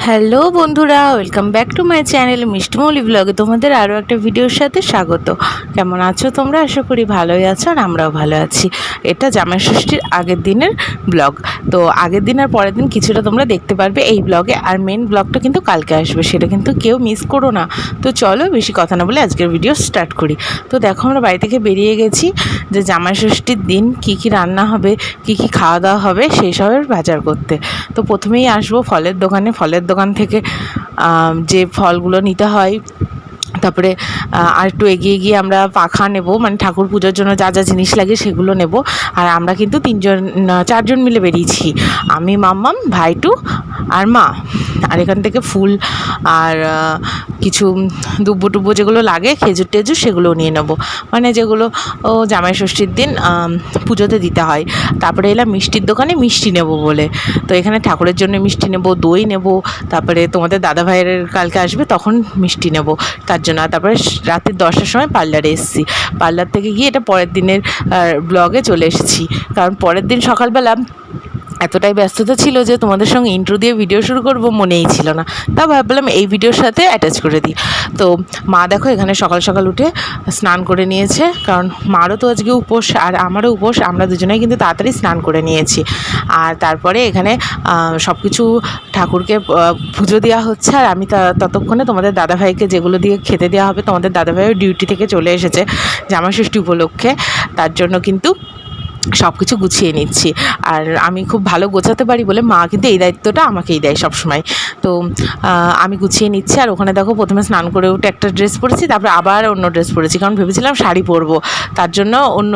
Hello বন্ধুরা, welcome back to my channel Mishtimouli ব্লগে তোমাদের আরও একটা ভিডিওর সাথে স্বাগত। কেমন আছো তোমরা? আশা করি ভালোই আছো, আর আমরাও ভালো আছি। এটা জামাই ষষ্ঠীর আগের দিনের ব্লগ। তো আগের দিন আর পরের দিন কিছুটা তোমরা দেখতে পারবে এই ব্লগে, আর মেন ব্লগটা কিন্তু কালকে আসবে, সেটা কিন্তু কেউ মিস করো না। তো চলো বেশি কথা না বলে আজকের ভিডিও স্টার্ট করি। তো দেখো আমরা বাড়ি থেকে বেরিয়ে গেছি যে জামাই ষষ্ঠীর দিন কী কী রান্না হবে, কী কী খাওয়া দাওয়া হবে সেই সবের বাজার করতে। তো প্রথমেই আসবো ফলের দোকানে। ফলের দোকান থেকে যে ফলগুলো নিতে হয়, তারপরে আর একটু এগিয়ে গিয়ে আমরা পাখা নেব, মানে ঠাকুর পুজোর জন্য যা যা জিনিস লাগে সেগুলো নেব। আর আমরা কিন্তু চারজন মিলে বেরিয়েছি, আমি, মাম্মাম, ভাইটু আর মা। আর এখান থেকে ফুল আর কিছু দুব্বো টুব্বো যেগুলো লাগে, খেজুর টেজুর, সেগুলোও নিয়ে নেবো, মানে যেগুলো জামাই ষষ্ঠীর দিন পুজোতে দিতে হয়। তারপরে এলাম মিষ্টির দোকানে মিষ্টি নেব বলে। তো এখানে ঠাকুরের জন্য মিষ্টি নেব, দই নেব, তারপরে তোমাদের দাদা ভাইয়ের কালকে আসবে তখন মিষ্টি নেব তার জন্য। তারপরে রাত্রি 10টার সময় পার্লারে এসেছি। পার্লার থেকে গিয়ে এটা পরের দিনের ব্লগে চলে এসেছি, কারণ পরের দিন সকালবেলা এতটাই ব্যস্ততা ছিল যে তোমাদের সঙ্গে ইন্ট্রো দিয়ে ভিডিও শুরু করব মনেই ছিল না। তা ভাবলাম এই ভিডিওর সাথে অ্যাটাচ করে দিই। তো মা দেখো এখানে সকাল সকাল উঠে স্নান করে নিয়েছে, কারণ মারও তো আজকে উপোস আর আমারও উপোস, আমরা দুজনেই কিন্তু তাড়াতাড়ি স্নান করে নিয়েছি। আর তারপরে এখানে সব কিছু ঠাকুরকে পুজো দেওয়া হচ্ছে, আর আমি ততক্ষণে তোমাদের দাদাভাইকে যেগুলো দিয়ে খেতে দেওয়া হবে, তোমাদের দাদাভাইও ডিউটি থেকে চলে এসেছে জামাই ষষ্ঠী উপলক্ষে, তার জন্য কিন্তু সব কিছু গুছিয়ে নিচ্ছি। আর আমি খুব ভালো গোছাতে পারি বলে মা কিন্তু এই দায়িত্বটা আমাকেই দেয় সবসময়। তো আমি গুছিয়ে নিচ্ছি। আর ওখানে দেখো প্রথমে স্নান করে উঠে একটা ড্রেস পরেছি, তারপরে আবার অন্য ড্রেস পরেছি, কারণ ভেবেছিলাম শাড়ি পরবো, তার জন্য অন্য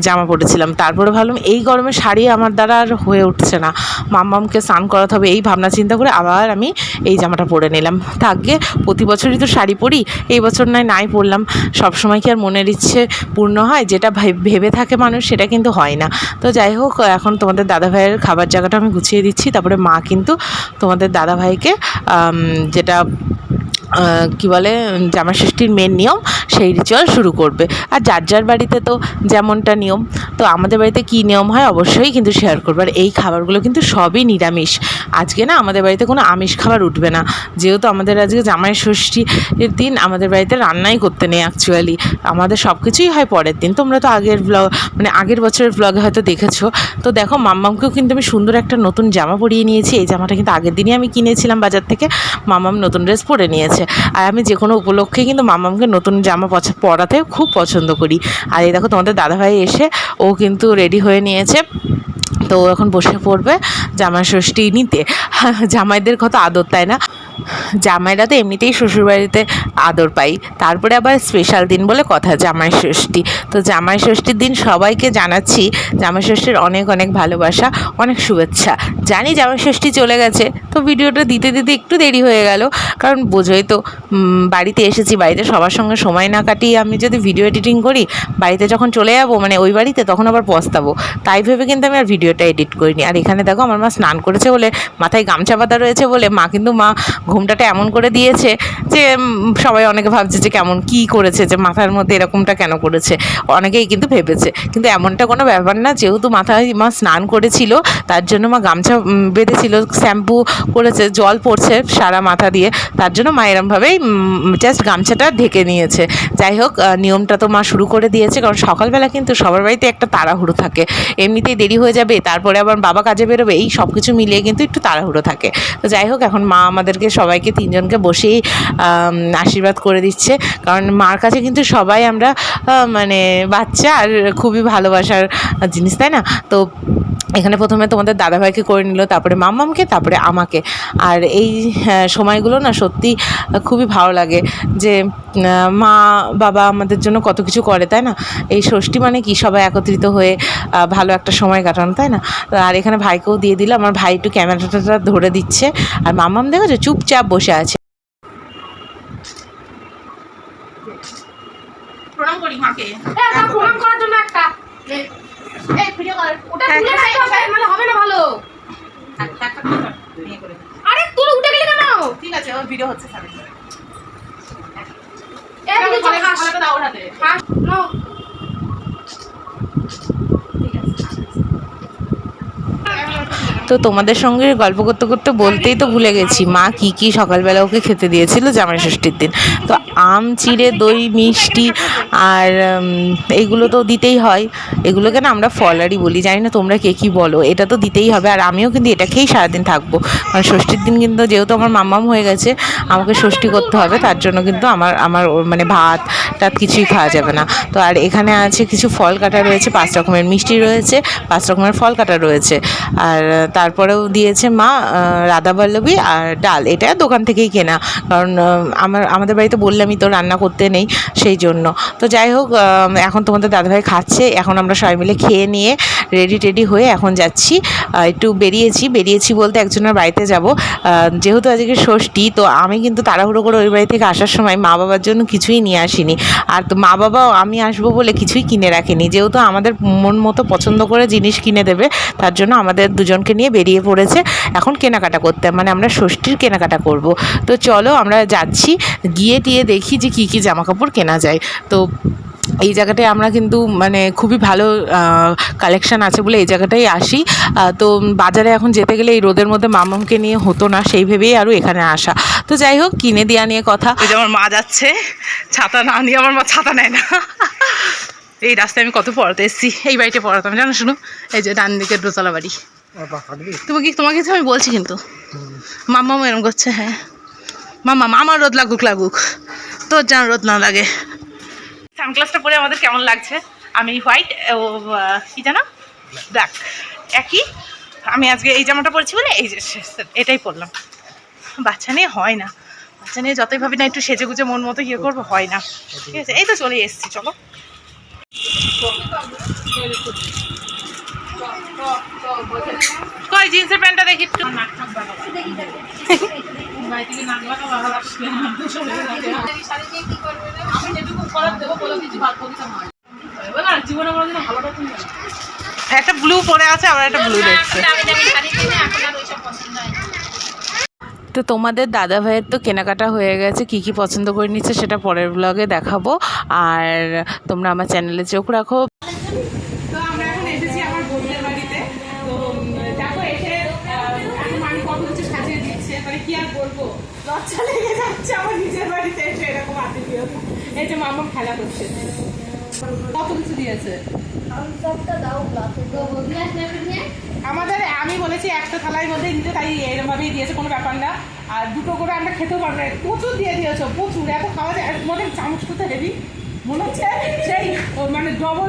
জামা পরেছিলাম। তারপরে ভাবলাম এই গরমে শাড়ি আমার দ্বারা আর হয়ে উঠছে না, মাম্মামকে স্নান করাতে হবে, এই ভাবনা চিন্তা করে আবার আমি এই জামাটা পরে নিলাম। থাকবে, প্রতি বছরই তো শাড়ি পরি, এই বছর নাই পরলাম। সবসময় কি আর মনের ইচ্ছে পূর্ণ হয়? যেটা ভেবে থাকে মানুষ সেটা কিন্তু হয় না। তো যাই হোক, এখন তোমাদের দাদাভাইয়ের খাবার জায়গাটা আমি গুছিয়ে দিচ্ছি। তারপরে মা কিন্তু তোমাদের দাদাভাইকে যেটা কি বলে জামা ষষ্ঠীর মেন নিয়ম, সেই রিচুয়াল শুরু করবে। আর যার যার বাড়িতে তো যেমনটা নিয়ম, তো আমাদের বাড়িতে কী নিয়ম হয় অবশ্যই কিন্তু শেয়ার করবো। আর এই খাবারগুলো কিন্তু সবই নিরামিষ। আজকে না আমাদের বাড়িতে কোনো আমিষ খাবার উঠবে না, যেহেতু আমাদের আজকে জামাই ষষ্ঠীর দিন আমাদের বাড়িতে রান্নাই করতে নেই অ্যাকচুয়ালি, আমাদের সব কিছুই হয় পরের দিন। তোমরা তো আগের বছরের ব্লগে হয়তো দেখেছো। তো দেখো মাম্মামকেও কিন্তু আমি সুন্দর একটা নতুন জামা পরিয়ে নিয়েছি। এই জামাটা কিন্তু আগের দিনই আমি কিনেছিলাম বাজার থেকে, মাম্মাম নতুন ড্রেস পরে নিয়েছে। আর আমি যে কোনো উপলক্ষে কিন্তু মাম্মামকে নতুন জামা পরাতে খুব পছন্দ করি। আর এই দেখো তোমাদের দাদাভাই এসে ও কিন্তু রেডি হয়ে নিয়েছে, তো এখন বসে পড়বে জামাই ষষ্ঠী নিতে। জামাইদের কত আদর, তাই না? জামাইরা তো এমনিতেই শ্বশুরবাড়িতে আদর পাই, তারপরে আবার স্পেশাল দিন বলে কথা জামাই ষষ্ঠী। তো জামাই ষষ্ঠীর দিন সবাইকে জানাচ্ছি জামাই ষষ্ঠীর অনেক অনেক ভালোবাসা, অনেক শুভেচ্ছা। জানি জামাই ষষ্ঠী চলে গেছে, তো ভিডিওটা দিতে দিতে একটু দেরি হয়ে গেল, কারণ বোঝোই তো বাড়িতে এসেছি, বাড়িতে সবার সঙ্গে সময় না কাটিয়ে আমি যদি ভিডিও এডিটিং করি, বাড়িতে যখন চলে যাবো মানে ওই বাড়িতে, তখন আবার পস্তাবো, তাই ভেবে কিন্তু আমি আর ভিডিওটা এডিট করিনি। আর এখানে দেখো আমার মা স্নান করেছে বলে, মাথায় গামছা বাঁধা রয়েছে বলে মা ঘুমটাটা এমন করে দিয়েছে যে সবাই অনেকে ভাবছে যে কেমন কী করেছে, যে মাথার মধ্যে এরকমটা কেন করেছে, অনেকেই কিন্তু ভেবেছে। কিন্তু এমনটা কোনো ব্যাপার না, যেহেতু মাথায় মা স্নান করেছিল তার জন্য মা গামছা বেঁধেছিল, শ্যাম্পু করেছে, জল পড়ছে সারা মাথা দিয়ে, তার জন্য মা এরমভাবেই জাস্ট গামছাটা ঢেকে নিয়েছে। যাই হোক, নিয়মটা তো মা শুরু করে দিয়েছে, কারণ সকালবেলা কিন্তু সবার বাড়িতে একটা তাড়াহুড়ো থাকে, এমনিতেই দেরি হয়ে যাবে, তারপরে আবার বাবা কাজে বেরোবে, এই সব কিছু মিলিয়ে কিন্তু একটু তাড়াহুড়ো থাকে। তো যাই হোক, এখন মা আমাদেরকে সবাইকে তিনজনকে বসেই আশীর্বাদ করে দিচ্ছে, কারণ মার কাছে কিন্তু সবাই আমরা মানে বাচ্চা, আর খুবই ভালোবাসার জিনিস, তাই না? তো এখানে প্রথমে তোমাদের দাদাভাইকে করে নিল, তারপরে মাম্মামকে, তারপরে আমাকে। আর এই সময়গুলো না সত্যি খুবই ভালো লাগে, যে মা বাবা আমাদের জন্য কত কিছু করে, তাই না? এই ষষ্ঠী মানে কি, সবাই একত্রিত হয়ে ভালো একটা সময় কাটানো, তাই না? আর এখানে ভাইকেও দিয়ে দিল, আমার ভাই একটু ক্যামেরাটা ধরে দিচ্ছে, আর মাম্মাম দেখো যে চুপচাপ বসে আছে। প্রণাম করি মাকে। প্রণাম করার জন্য একটা ভিডিও কর, ওটা তুলে রাখতে হবে, মানে হবে না ভালো। আরে তুই উঠে গেলি কেন? ঠিক আছে, ওর ভিডিও হচ্ছে সামনে। এই দিকে চল, খালাটা দাও হাতে। হ্যাঁ নাও, ঠিক আছে। তো তোমাদের সঙ্গে গল্প করতে করতে বলতেই তো ভুলে গেছি মা কি কি সকালবেলা ওকে খেতে দিয়েছিল জামাই ষষ্ঠীর দিন। তো আম চিড়ে দই মিষ্টি আর এইগুলো তো দিতেই হয়। এগুলোকে না আমরা ফলারি বলি, জানি না তোমরা কে কী বলো, এটা তো দিতেই হবে। আর আমিও কিন্তু এটা খেয়েই সারাদিন থাকবো, মানে ষষ্ঠীর দিন কিন্তু যেহেতু আমার মাম্মাম হয়ে গেছে আমাকে ষষ্ঠী করতে হবে, তার জন্য কিন্তু আমার আমার মানে ভাত টাত কিছুই খাওয়া যাবে না। তো আর এখানে আছে কিছু ফল কাটা রয়েছে, 5 রকমের মিষ্টি রয়েছে, 5 রকমের ফল কাটা রয়েছে। আর তারপরেও দিয়েছে মা রাধাবল্লভী আর ডাল, এটা দোকান থেকেই কেনা, কারণ আমাদের বাড়িতে বললামই তো রান্না করতে নেই সেই জন্য। তো যাই হোক, এখন তোমাদের দাদাভাই খাচ্ছে, এখন আমরা সবাই মিলে খেয়ে নিয়ে রেডি টেডি হয়ে এখন যাচ্ছি, একটু বেরিয়েছি বলতে একজনের বাড়িতে যাব। যেহেতু আজকে ষষ্ঠী, তো আমি কিন্তু তাড়াহুড়ো করে ওই বাড়ি থেকে আসার সময় মা বাবার জন্য কিছুই নিয়ে আসিনি। আর তো মা বাবাও আমি আসবো বলে কিছুই কিনে রাখেনি, যেহেতু আমাদের মন মতো পছন্দ করে জিনিস কিনে দেবে, তার জন্য আমাদের দুজনকে নিয়ে বেরিয়ে পড়েছে এখন কেনাকাটা করতে, মানে আমরা ষষ্ঠীর কেনাকাটা করব। তো চলো আমরা যাচ্ছি, গিয়ে টিয়ে দেখি যে কী কী জামাকাপড় কেনা যায়। তো এই জায়গাটায় আমরা কিন্তু মানে খুবই ভালো কালেকশান আছে বলে এই জায়গাটায় আসি। তো বাজারে এখন যেতে গেলে এই রোদের মধ্যে মামামকে নিয়ে হতো না, সেই ভেবেই আরও এখানে আসা। তো যাই হোক, কিনে দেওয়া নিয়ে কথা। ওই যে আমার মা যাচ্ছে ছাতা না নিয়ে, আমার মা ছাতা নেয় না। এই রাস্তায় আমি কত পড়াতে এসেছি, এই বাড়িতে পড়াতাম জানো, শুনো এই যে ডান দিকের দোতলা বাড়ি। তোমাকে আমি বলছি কিন্তু মাম্মাও এরম করছে। হ্যাঁ মাম্মা, আমার রোদ লাগুক তোর যেন রোদ না লাগে। সানগ্লাসটা পরে আমাদের কেমন লাগছে? আমি হোয়াইট, ও কী জানো ব্ল্যাক, একই। আমি আজকে এই জামাটা পরেছি বলে এই যে এটাই পরলাম। বাচ্চা নিয়ে হয় না, বাচ্চা নিয়ে যতই ভাবি না একটু সেজে গুজে মন মতো ইয়ে করবো, হয় না। ঠিক আছে, এই তো চলে এসেছি, চলো। কই জিন্সের প্যান্টটা দেখি একটু। একটা ব্লু পরে আছে, আবার একটা ব্লু দেখছে। তো তোমাদের দাদা ভাইয়ের তো কেনাকাটা হয়ে গেছে, কী কী পছন্দ করে নিচ্ছে সেটা পরের ব্লগে দেখাবো। আর তোমরা আমার চ্যানেলে চোখ রাখো। তো আমরা এখন এসেছি আমার বোনের বাড়িতে। তো দেখো এসে আমি কত কিছু সাজিয়ে দিচ্ছে, মানে কি আর বলবো, লজ্জা লেগে যাচ্ছে আমার নিজের বাড়িতে এসে এরকম আতিথেয়তা। এই যে মাম্মা খেলা করছে, কত কিছু দিয়েছে আমাদের। আমি বলেছি একটা থালার মধ্যে দিতে, তাই এরকমভাবেই দিয়েছে, কোনো ব্যাপার না। আর দুটো করে আমরা খেতেও পারবো না, প্রচুর দিয়ে দিয়েছো, প্রচুর, এত খাওয়া যায়। মনে চামচ করতে হেভি মনে হচ্ছে সেই মানে ডবল